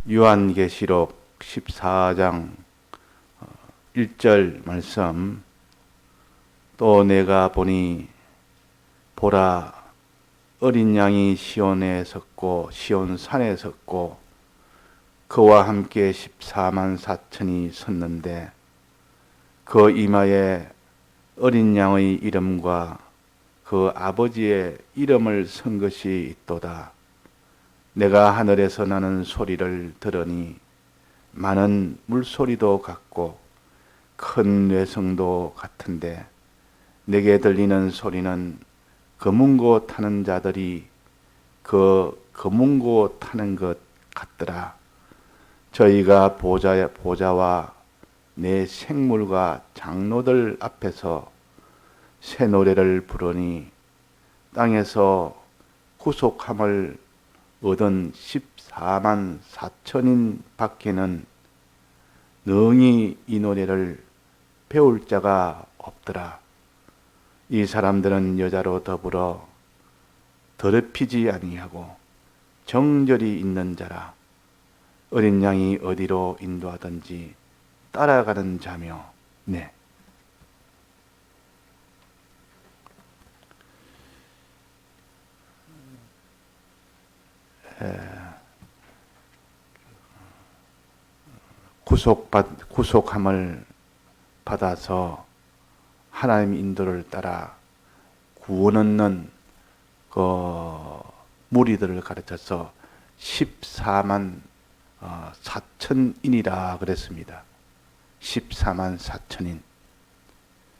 요한계시록 14장 1절 말씀. 또 내가 보니 보라, 어린 양이 시온에 섰고 시온 산에 섰고 그와 함께 14만 4천이 섰는데 그 이마에 어린 양의 이름과 그 아버지의 이름을 쓴 것이 있도다. 내가 하늘에서 나는 소리를 들으니 많은 물소리도 같고 큰 뇌성도 같은데 내게 들리는 소리는 거문고 타는 자들이 그 거문고 타는 것 같더라. 저희가 보좌와 내 생물과 장로들 앞에서 새 노래를 부르니 땅에서 구속함을 얻은 14만 4천인 밖에는 능히 이 노래를 배울 자가 없더라. 이 사람들은 여자로 더불어 더럽히지 아니하고 정절이 있는 자라. 어린 양이 어디로 인도하든지 따라가는 자며. 네. 구속함을 받아서 하나님 인도를 따라 구원 얻는 그 무리들을 가르쳐서 14만 4천인이라 그랬습니다. 14만 4천인.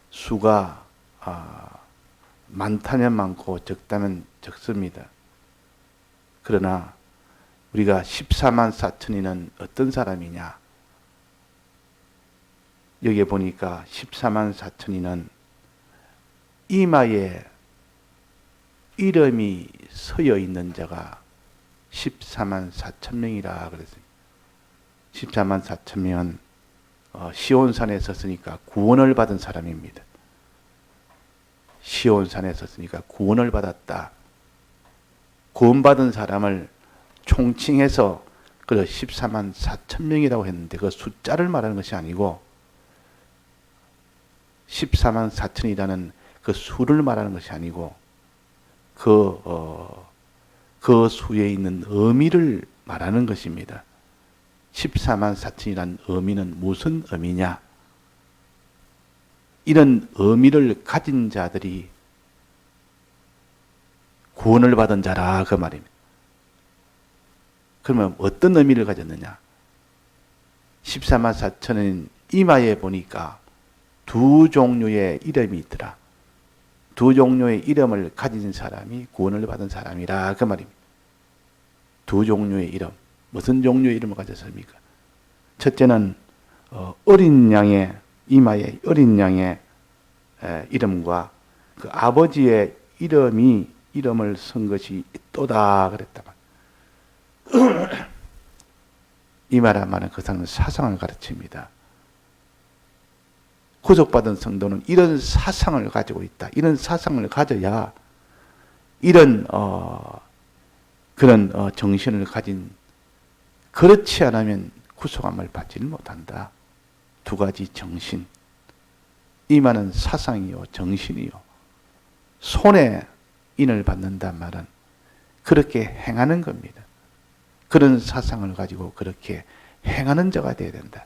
수가 많다면 많고 적다면 적습니다. 그러나 우리가 14만 4천인은 어떤 사람이냐? 여기에 보니까 14만 4천인은 이마에 이름이 서여 있는 자가 14만 4천 명이라 그랬습니다. 14만 4천 명은 시온산에 섰으니까 구원을 받은 사람입니다. 시온산에 섰으니까 구원을 받았다. 구원받은 사람을 총칭해서 그 14만 4천 명이라고 했는데 그 숫자를 말하는 것이 아니고 14만 4천이라는 그 수를 말하는 것이 아니고 그 수에 있는 의미를 말하는 것입니다. 14만 4천이라는 의미는 무슨 의미냐? 이런 의미를 가진 자들이 구원을 받은 자라 그 말입니다. 그러면 어떤 의미를 가졌느냐? 14만 4천은 이마에 보니까 두 종류의 이름이 있더라. 두 종류의 이름을 가진 사람이 구원을 받은 사람이라 그 말입니다. 두 종류의 이름. 무슨 종류의 이름을 가졌습니까? 첫째는 어린 양의 이마에 어린 양의 이름과 그 아버지의 이름을 쓴 것이 있도다 그랬다. 이 말은 그 사상을 가르칩니다. 구속받은 성도는 이런 사상을 가지고 있다. 이런 사상을 가져야 이런 그런 정신을 가진, 그렇지 않으면 구속함을 받지는 못한다. 두 가지 정신. 이만은 사상이요 정신이요. 손에 인을 받는단 말은 그렇게 행하는 겁니다. 그런 사상을 가지고 그렇게 행하는 자가 되어야 된다.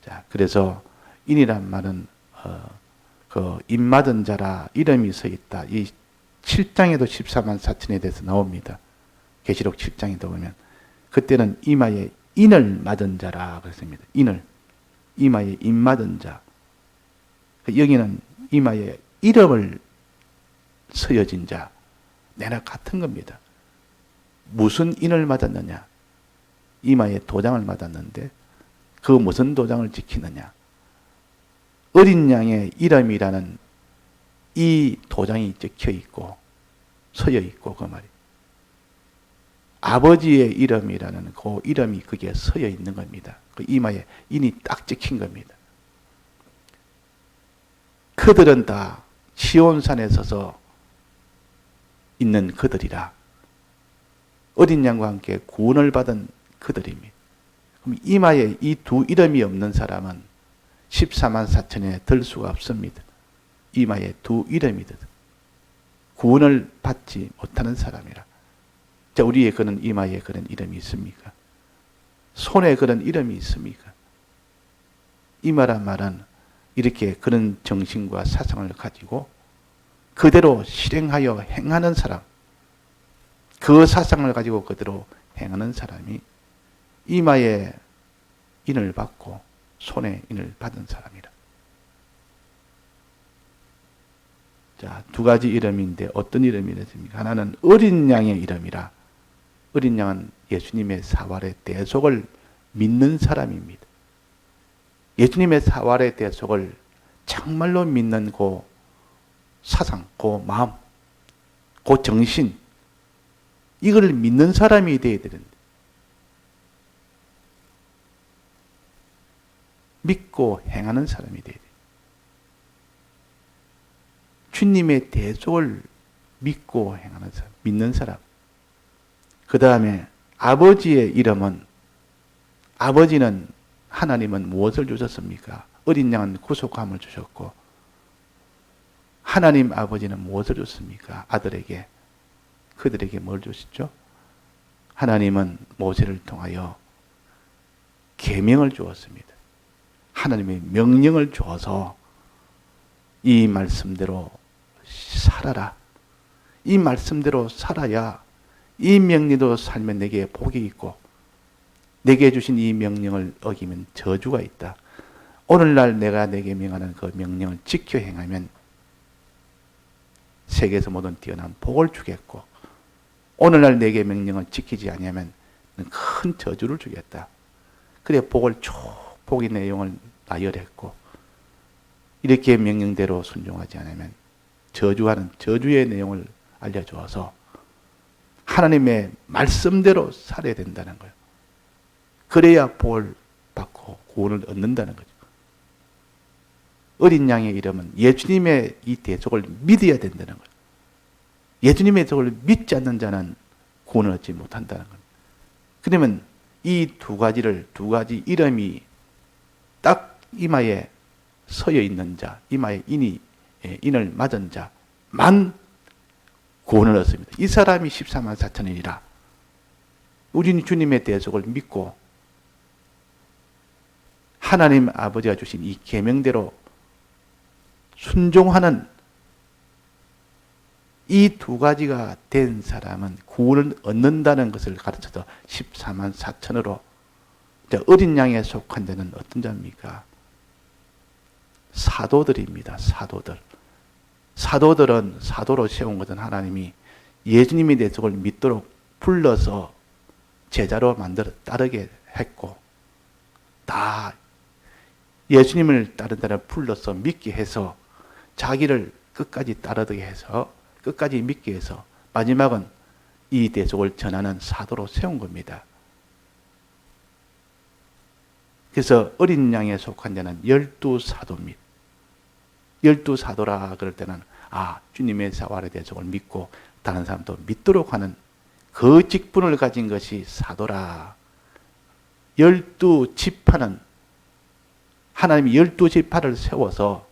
자, 그래서 인이란 말은 그 입맞은 자라 이름이 서 있다. 이 7장에도 14만 4천에 대해서 나옵니다. 계시록 7장에도 보면 그때는 이마에 인을 맞은 자라 그랬습니다. 인을 이마에 인 맞은 자. 여기는 이마에 이름을 서여진 자. 내나 같은 겁니다. 무슨 인을 맞았느냐? 이마에 도장을 맞았는데 그 무슨 도장을 지키느냐? 어린 양의 이름이라는 이 도장이 적혀 있고 서여 있고 그 말이 아버지의 이름이라는 그 이름이 거기에 서여 있는 겁니다. 그 이마에 인이 딱 찍힌 겁니다. 그들은 다 시온산에 서서 있는 그들이라. 어린 양과 함께 구원을 받은 그들입니다. 그럼 이마에 이 두 이름이 없는 사람은 14만 4천에 들 수가 없습니다. 이마에 두 이름이 들 구원을 받지 못하는 사람이라. 자, 우리의 그런 이마에 그런 이름이 있습니까? 손에 그런 이름이 있습니까? 이마란 말은 이렇게 그런 정신과 사상을 가지고 그대로 실행하여 행하는 사람, 그 사상을 가지고 그대로 행하는 사람이 이마에 인을 받고 손에 인을 받은 사람이라. 자, 두 가지 이름인데 어떤 이름이랬습니까? 하나는 어린 양의 이름이라. 어린 양은 예수님의 사활의 대속을 믿는 사람입니다. 예수님의 사활의 대속을 정말로 믿는 그 사상, 그 마음, 그 정신, 이걸 믿는 사람이 되어야 되는데, 믿고 행하는 사람이 되어야 돼요. 주님의 대속을 믿고 행하는 사람, 믿는 사람. 그 다음에 아버지의 이름은, 아버지는 하나님은 무엇을 주셨습니까? 어린 양은 구속함을 주셨고, 하나님 아버지는 무엇을 줬습니까? 아들에게. 그들에게 뭘 주셨죠? 하나님은 모세를 통하여 계명을 주었습니다. 하나님의 명령을 주어서 이 말씀대로 살아라. 이 말씀대로 살아야 이 명령대로 살면 내게 복이 있고, 내게 주신 이 명령을 어기면 저주가 있다. 오늘날 내가 내게 명하는 그 명령을 지켜 행하면 세계에서 모든 뛰어난 복을 주겠고, 오늘날 내게 명령을 지키지 아니하면 큰 저주를 주겠다. 그래 복을 쭉 복의 내용을 나열했고, 이렇게 명령대로 순종하지 않으면 저주하는 저주의 내용을 알려주어서 하나님의 말씀대로 살아야 된다는 거예요. 그래야 복을 받고 구원을 얻는다는 거죠. 어린 양의 이름은 예수님의 이 대속을 믿어야 된다는 거예요. 예수님의 대속을 믿지 않는 자는 구원을 얻지 못한다는 거예요. 그러면 이 두 가지 이름이 딱 이마에 서여 있는 자, 이마에 인을 맞은 자만 구원을 얻습니다. 이 사람이 14만 4천이라. 우리는 주님의 대속을 믿고 하나님 아버지가 주신 이 계명대로 순종하는 이 두 가지가 된 사람은 구원을 얻는다는 것을 가르쳐서 14만 4천으로 어린 양에 속한 자는 어떤 자입니까? 사도들입니다. 사도들. 사도들은 사도로 세운 것은 하나님이 예수님의 대속을 믿도록 불러서 제자로 만들어 따르게 했고, 다 예수님을 따른 자를 불러서 믿게 해서 자기를 끝까지 따르게 해서 끝까지 믿게 해서 마지막은 이 대속을 전하는 사도로 세운 겁니다. 그래서 어린 양에 속한 자는 12사도입니다. 12사도라 그럴 때는 주님의 사활의 대속을 믿고 다른 사람도 믿도록 하는 그 직분을 가진 것이 사도라. 12지파는 하나님이 12지파를 세워서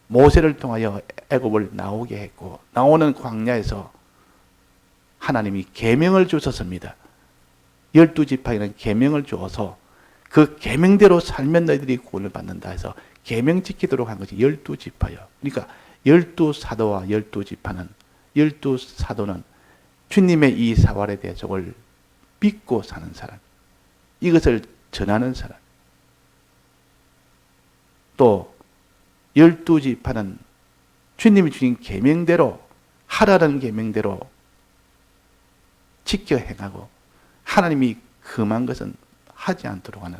모세를 통하여 애굽을 나오게 했고, 나오는 광야에서 하나님이 계명을 주셨습니다. 12지파에는 계명을 주어서 그 계명대로 살면 너희들이 구원을 받는다 해서 계명 지키도록 한 것이 12지파예요. 그러니까 12사도와 12지파는 12사도는 주님의 이 사활의 대속을 믿고 사는 사람, 이것을 전하는 사람. 또 12지파는 주님이 주신 계명대로 하라는 계명대로 지켜 행하고 하나님이 금한 것은 하지 않도록 하는.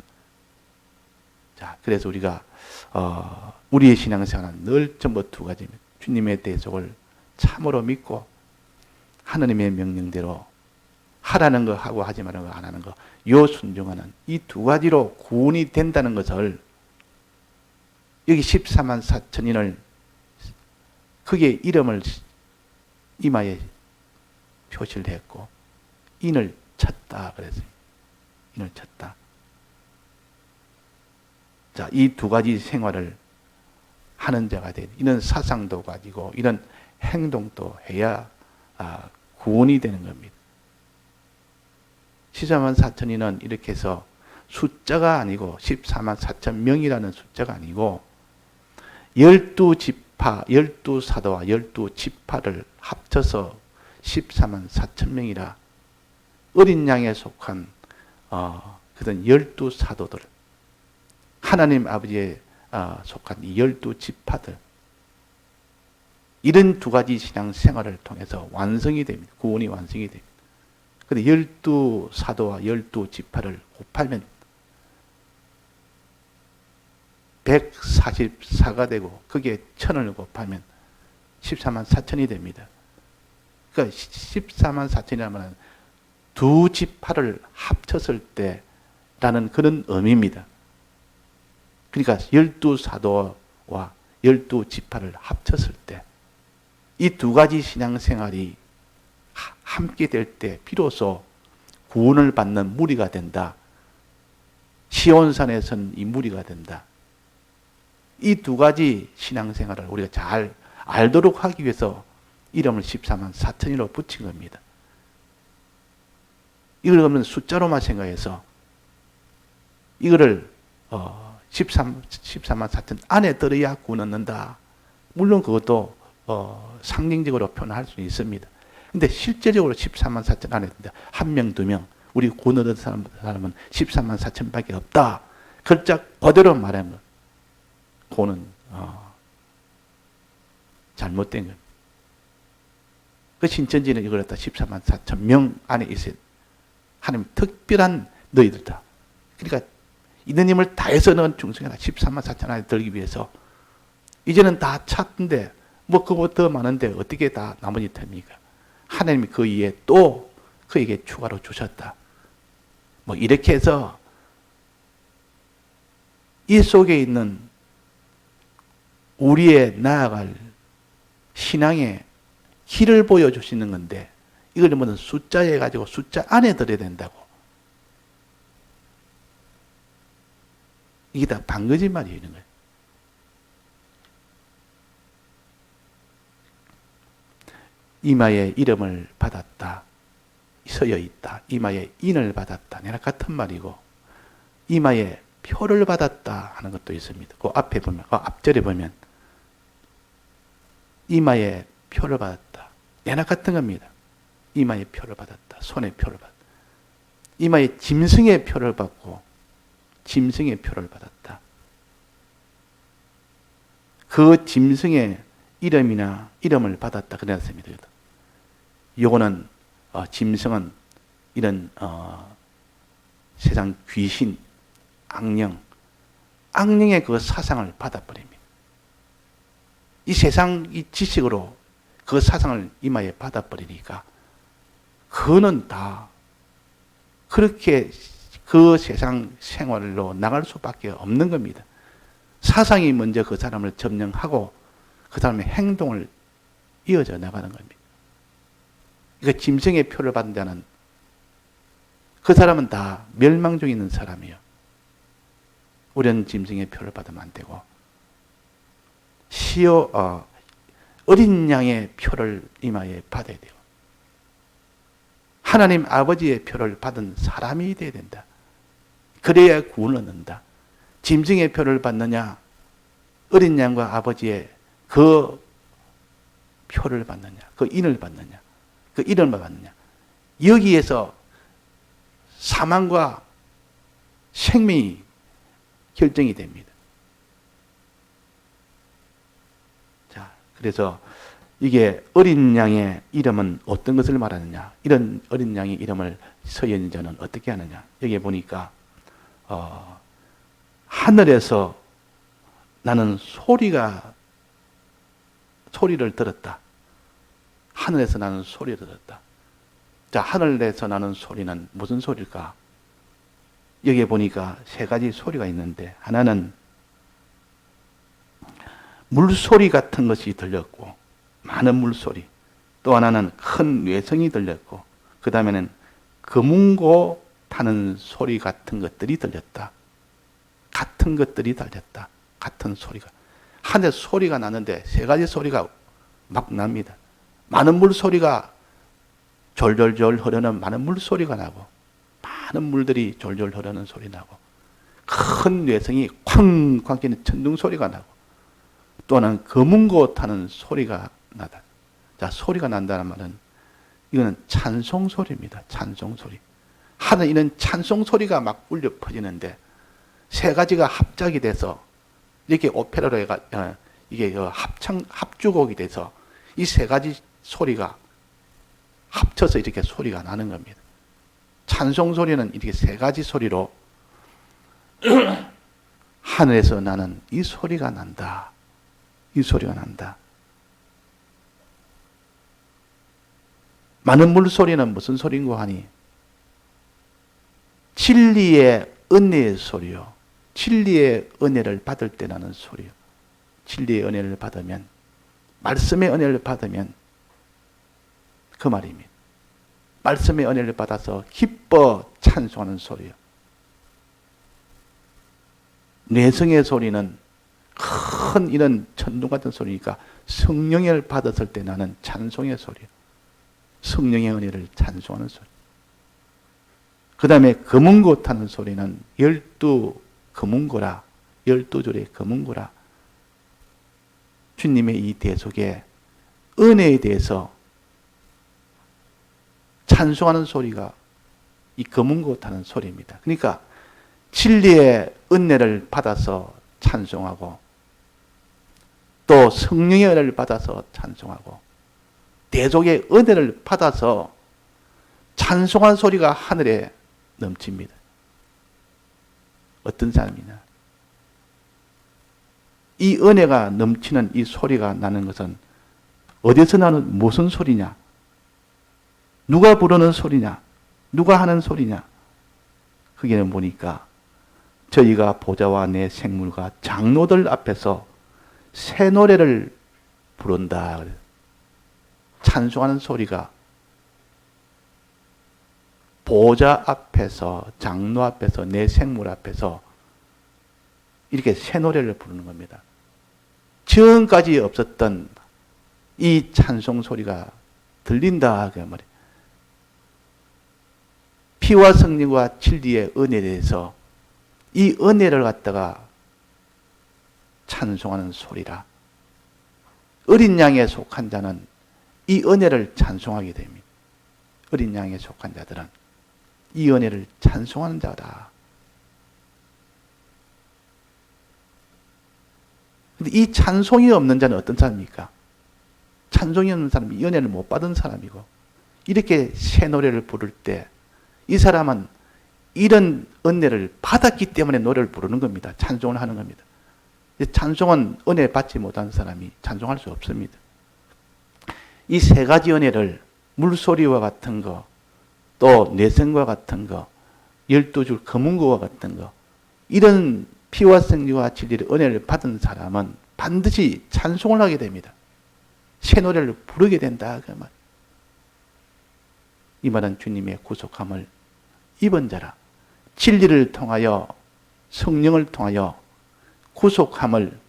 자, 그래서 우리가 우리의 신앙생활은 늘 전부 두 가지입니다. 주님의 대속을 참으로 믿고 하나님의 명령대로 하라는 거 하고 하지 말라는 거 안 하는 거, 요 순종하는 이 두 가지로 구원이 된다는 것을 여기 14만 4천인을 그게 이름을 이마에 표시를 했고, 인을 쳤다 그랬어요. 인을 쳤다. 자, 이 두 가지 생활을 하는 자가 된 이런 사상도 가지고 이런 행동도 해야 구원이 되는 겁니다. 14만 4천인은 이렇게 해서 숫자가 아니고 14만 4천 명이라는 숫자가 아니고 12지파, 12사도와 12지파를 합쳐서 14만 4천 명이라 어린 양에 속한 그런 12사도들, 하나님 아버지에 속한 이 12지파들, 이런 두 가지 신앙생활을 통해서 완성이 됩니다. 구원이 완성이 됩니다. 근데 12사도와 12지파를 곱하면 144가 되고 거기에 1000을 곱하면 14만 4천이 됩니다. 그러니까 14만 4천이라면 두 지파를 합쳤을 때라는 그런 의미입니다. 그러니까 12사도와 12지파를 합쳤을 때 이 두 가지 신앙생활이 함께 될 때 비로소 구원을 받는 무리가 된다. 시온산에서는 이 무리가 된다. 이 두 가지 신앙생활을 우리가 잘 알도록 하기 위해서 이름을 14만 4천이라고 붙인 겁니다. 이걸 그러면 숫자로만 생각해서 이거를 14만 4천 안에 들어야 구원 얻는다. 물론 그것도 상징적으로 표현할 수 있습니다. 근데 실제적으로 14만 4천 안에 든다. 한 명, 두 명. 우리 구원 얻은 사람은 14만 4천밖에 없다. 글자 그대로 말하는 것. 그거는 잘못된 것. 그 신천지는 이걸 갖다 14만 4천 명 안에 있어요. 하나님 특별한 너희들다. 그러니까 있는 힘을 다해서 넣은 중생이라 14만 4천 안에 들기 위해서 이제는 다 찼는데 뭐 그거보다 더 많은데 어떻게 다 나머지 됩니까? 하나님이 그 이에 또 그에게 추가로 주셨다. 뭐 이렇게 해서 이 속에 있는 우리의 나아갈 신앙의 길을 보여주시는 건데 이걸 뭐든 숫자에 가지고 숫자 안에 들어야 된다고. 이게 다 반거짓말이 있는 거예요. 이마에 이름을 받았다. 서여 있다. 이마에 인을 받았다. 내가 같은 말이고 이마에 표를 받았다 하는 것도 있습니다. 그 앞에 보면, 그 앞절에 보면 이마에 표를 받았다. 내나 같은 겁니다. 이마에 표를 받았다. 손에 표를 받았다. 이마에 짐승의 표를 받고 짐승의 표를 받았다. 그 짐승의 이름을 받았다. 그랬습니다. 요거는 짐승은 이런 세상 귀신, 악령의 그 사상을 받아버립니다. 이 세상 이 지식으로 그 사상을 이마에 받아버리니까 그는 다 그렇게 그 세상 생활로 나갈 수밖에 없는 겁니다. 사상이 먼저 그 사람을 점령하고 그 사람의 행동을 이어져 나가는 겁니다. 그러니까 짐승의 표를 받은 자는 그 사람은 다 멸망 중에 있는 사람이에요. 우리는 짐승의 표를 받으면 안 되고 어린 양의 표를 이마에 받아야 돼요. 하나님 아버지의 표를 받은 사람이 되어야 된다. 그래야 구원을 얻는다. 짐승의 표를 받느냐, 어린 양과 아버지의 그 표를 받느냐, 그 인을 받느냐, 그 이름을 받느냐. 여기에서 사망과 생명이 결정이 됩니다. 자, 그래서 이게 어린 양의 이름은 어떤 것을 말하느냐? 이런 어린 양의 이름을 서연자는 어떻게 하느냐? 여기 보니까 하늘에서 나는 소리를 들었다. 하늘에서 나는 소리를 들었다. 자, 하늘에서 나는 소리는 무슨 소리일까? 여기에 보니까 세 가지 소리가 있는데 하나는 물소리 같은 것이 들렸고 많은 물소리, 또 하나는 큰 뇌성이 들렸고 그 다음에는 거문고 타는 소리 같은 것들이 들렸다. 같은 것들이 들렸다. 같은 소리가. 하늘에 소리가 나는데 세 가지 소리가 막 납니다. 많은 물소리가 졸졸졸 흐르는 많은 물소리가 나고, 많은 물들이 졸졸 흐르는 소리 나고, 큰 뇌성이 쾅쾅 뛰는 천둥 소리가 나고, 또는 거문고 타는 소리가 나다. 자, 소리가 난다는 말은 이거는 찬송 소리입니다. 찬송 소리. 하늘 이런 찬송 소리가 막 울려 퍼지는데 세 가지가 합작이 돼서 이렇게 오페라로 해가 이게 합주곡이 돼서 이 세 가지 소리가 합쳐서 이렇게 소리가 나는 겁니다. 찬송 소리는 이렇게 세 가지 소리로 하늘에서 나는 이 소리가 난다. 이 소리가 난다. 많은 물소리는 무슨 소리인고 하니 진리의 은혜의 소리요. 진리의 은혜를 받을 때 나는 소리요. 진리의 은혜를 받으면, 말씀의 은혜를 받으면 그 말입니다. 말씀의 은혜를 받아서 기뻐 찬송하는 소리요. 뇌성의 소리는 큰 이런 천둥 같은 소리니까 성령을 받았을 때 나는 찬송의 소리요. 성령의 은혜를 찬송하는 소리. 그 다음에 거문고 타는 소리는 12거문고라, 12줄의 거문고라. 주님의 이 대속에 은혜에 대해서 찬송하는 소리가 이 거문고 타는 소리입니다. 그러니까 진리의 은혜를 받아서 찬송하고, 또 성령의 은혜를 받아서 찬송하고, 대속의 은혜를 받아서 찬송한 소리가 하늘에 넘칩니다. 어떤 사람이냐? 이 은혜가 넘치는 이 소리가 나는 것은 어디서 나는 무슨 소리냐? 누가 부르는 소리냐? 누가 하는 소리냐? 그게는 보니까 저희가 보좌와 내 생물과 장로들 앞에서 새 노래를 부른다. 찬송하는 소리가 보좌 앞에서, 장로 앞에서, 내 생물 앞에서 이렇게 새 노래를 부르는 겁니다. 지금까지 없었던 이 찬송 소리가 들린다. 그 말이에요. 피와 성령과 진리의 은혜에 대해서 이 은혜를 갖다가 찬송하는 소리라. 어린 양에 속한 자는 이 은혜를 찬송하게 됩니다. 어린 양에 속한 자들은 이 은혜를 찬송하는 자다. 근데 이 찬송이 없는 자는 어떤 사람입니까? 찬송이 없는 사람이 이 은혜를 못 받은 사람이고, 이렇게 새 노래를 부를 때 이 사람은 이런 은혜를 받았기 때문에 노래를 부르는 겁니다. 찬송을 하는 겁니다. 찬송은 은혜 받지 못한 사람이 찬송할 수 없습니다. 이 세 가지 은혜를 물소리와 같은 거, 또 뇌성과 같은 거, 12줄 거문고와 같은 거, 이런 피와 생리와 진리의 은혜를 받은 사람은 반드시 찬송을 하게 됩니다. 새 노래를 부르게 된다. 그 말. 이 말은 주님의 구속함을 입은 자라. 진리를 통하여, 성령을 통하여 구속함을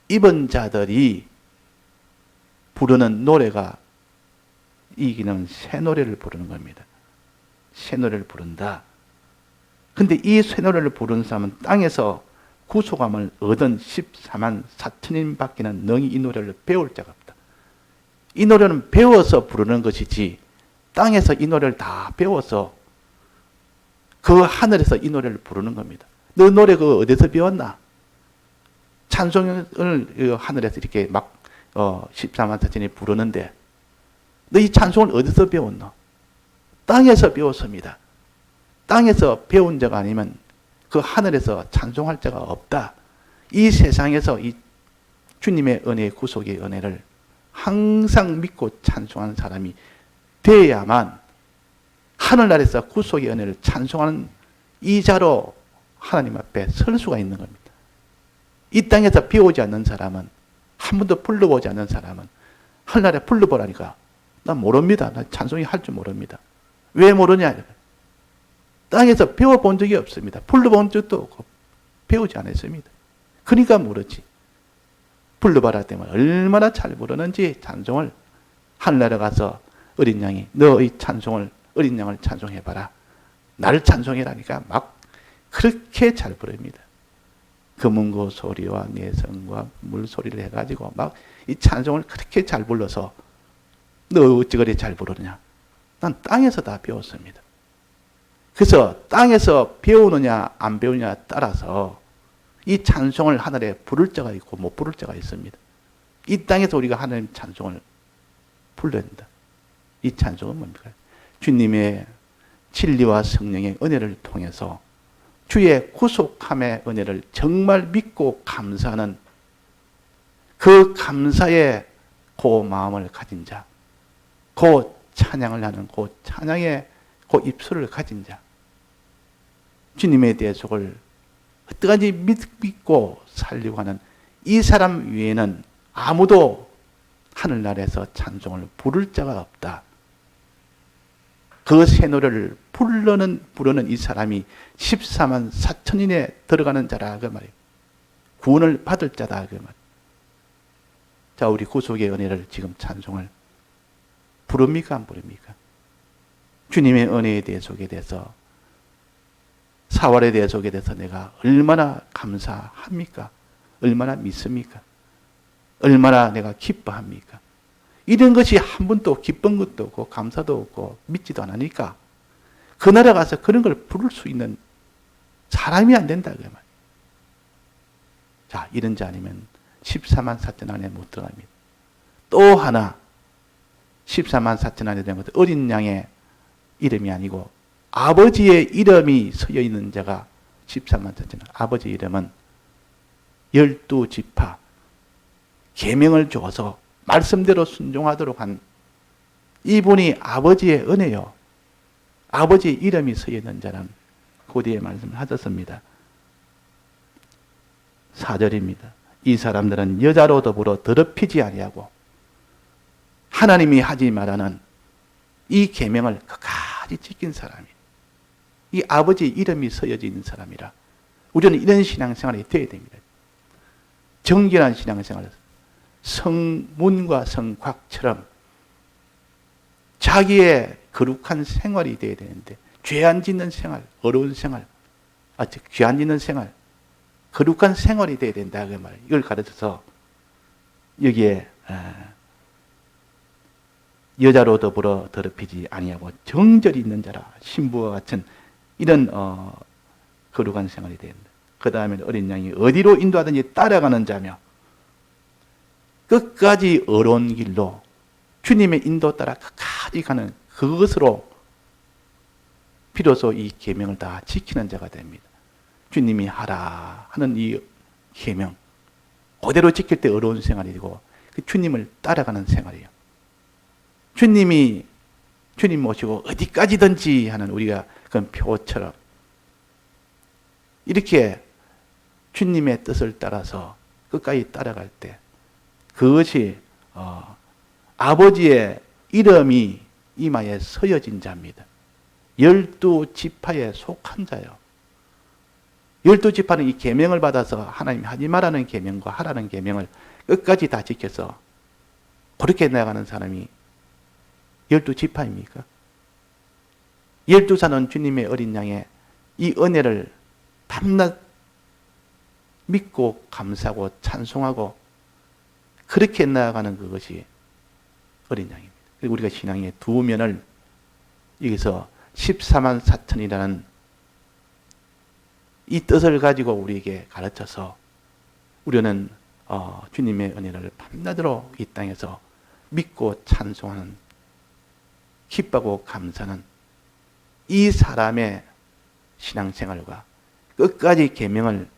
입은 자들이 부르는 노래가 이기는 새 노래를 부르는 겁니다. 새 노래를 부른다. 근데 이 새 노래를 부르는 사람은 땅에서 구속함을 얻은 14만 4천인 밖에는 능히 이 노래를 배울 자가 없다. 이 노래는 배워서 부르는 것이지, 땅에서 이 노래를 다 배워서 그 하늘에서 이 노래를 부르는 겁니다. 너 노래 그거 어디서 배웠나? 찬송을 하늘에서 이렇게 막 14만 4천이 부르는데 너 이 찬송을 어디서 배웠나? 땅에서 배웠습니다. 땅에서 배운 자가 아니면 그 하늘에서 찬송할 자가 없다. 이 세상에서 이 주님의 은혜, 구속의 은혜를 항상 믿고 찬송하는 사람이 되어야만 하늘나라에서 구속의 은혜를 찬송하는 이 자로 하나님 앞에 설 수가 있는 겁니다. 이 땅에서 배우지 않는 사람은, 한 번도 불러보지 않는 사람은 하늘나라에 불러보라니까 난 모릅니다. 난 찬송이 할 줄 모릅니다. 왜 모르냐? 땅에서 배워본 적이 없습니다. 불러본 적도 없고 배우지 않았습니다. 그러니까 모르지. 불러봐라 때문에 얼마나 잘 부르는지 찬송을 하늘나라 가서 어린 양이 너의 찬송을 어린 양을 찬송해봐라. 나를 찬송해라니까 막 그렇게 잘 부릅니다. 금은고 소리와 내성과 물소리를 해가지고 막 이 찬송을 그렇게 잘 불러서 너 어찌 그리 잘 부르느냐. 난 땅에서 다 배웠습니다. 그래서 땅에서 배우느냐 안 배우느냐 따라서 이 찬송을 하늘에 부를 자가 있고 못 부를 자가 있습니다. 이 땅에서 우리가 하나님 찬송을 불러야 된다. 이 찬송은 뭡니까? 주님의 진리와 성령의 은혜를 통해서 주의 구속함의 은혜를 정말 믿고 감사하는 그 감사의 그 마음을 가진 자, 그 찬양을 하는 그 찬양의 그 입술을 가진 자, 주님의 대속을 어떠한지 믿고 살려고 하는 이 사람 외에는 아무도 하늘나라에서 찬송을 부를 자가 없다. 그 새 노래를 부르는 이 사람이 14만 4천인에 들어가는 자라 그 말이에요. 구원을 받을 자다 그 말. 자, 우리 구속의 은혜를 지금 찬송을 부릅니까 안 부릅니까? 주님의 은혜에 대해서에 대해서 사활에 대해서에 대해서 내가 얼마나 감사합니까? 얼마나 믿습니까? 얼마나 내가 기뻐합니까? 이런 것이 한 번도 기쁜 것도 없고 감사도 없고 믿지도 않으니까 그 나라 가서 그런 걸 부를 수 있는 사람이 안 된다 그 말. 자, 이런 자 아니면 14만 4천 안에 못 들어갑니다. 또 하나 14만 4천 안에 된 것은 어린 양의 이름이 아니고 아버지의 이름이 서여 있는 자가 14만 4천. 아버지 이름은 12지파 계명을 줘서 말씀대로 순종하도록 한 이분이 아버지의 은혜요. 아버지의 이름이 서여 있는 자는 고대의 말씀을 하셨습니다. 4절입니다. 이 사람들은 여자로 더불어 더럽히지 아니하고 하나님이 하지 말라는 이 계명을 끝까지 지킨 사람이에요. 이 아버지 이름이 서여져 있는 사람이라 우리는 이런 신앙생활이 되어야 됩니다. 정결한 신앙생활, 성문과 성곽처럼 자기의 거룩한 생활이 되어야 되는데 죄 안 짓는 생활, 어려운 생활, 죄 안 짓는 생활, 거룩한 생활이 되어야 된다 그 말이에요. 이걸 가르쳐서 여기에 여자로 더불어 더럽히지 아니하고 정절이 있는 자라 신부와 같은 이런 거룩한 생활이 된다. 그 다음에 어린 양이 어디로 인도하든지 따라가는 자며 끝까지 어려운 길로 주님의 인도 따라 끝까지 가는 그것으로 비로소 이 계명을 다 지키는 자가 됩니다. 주님이 하라 하는 이 계명 그대로 지킬 때 어려운 생활이 되고 그 주님을 따라가는 생활이에요. 주님 모시고 어디까지든지 하는 우리가 그런 표처럼 이렇게 주님의 뜻을 따라서 끝까지 따라갈 때 그것이 아버지의 이름이 이마에 서여진 자입니다. 12지파에 속한 자요. 12지파는 이 계명을 받아서 하나님이 하지 말라는 계명과 하라는 계명을 끝까지 다 지켜서 그렇게 나가는 사람이 12지파입니까? 12사는 주님의 어린 양의 이 은혜를 밤낮 믿고 감사하고 찬송하고 그렇게 나아가는 그것이 어린 양입니다. 그리고 우리가 신앙의 두 면을 여기서 14만 4천이라는 이 뜻을 가지고 우리에게 가르쳐서 우리는 주님의 은혜를 밤낮으로 이 땅에서 믿고 찬송하는 기뻐하고 감사하는 이 사람의 신앙생활과 끝까지 계명을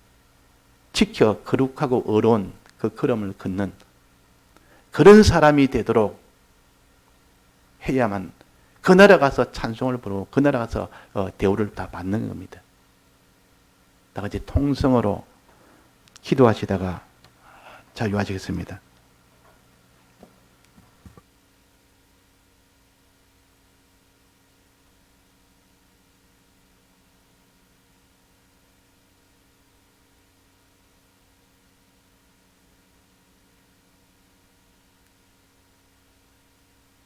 지켜 거룩하고 어려운 그 걸음을 걷는 그런 사람이 되도록 해야만 그 나라 가서 찬송을 부르고 그 나라 가서 대우를 다 받는 겁니다. 다 같이 통성으로 기도하시다가 자유하시겠습니다.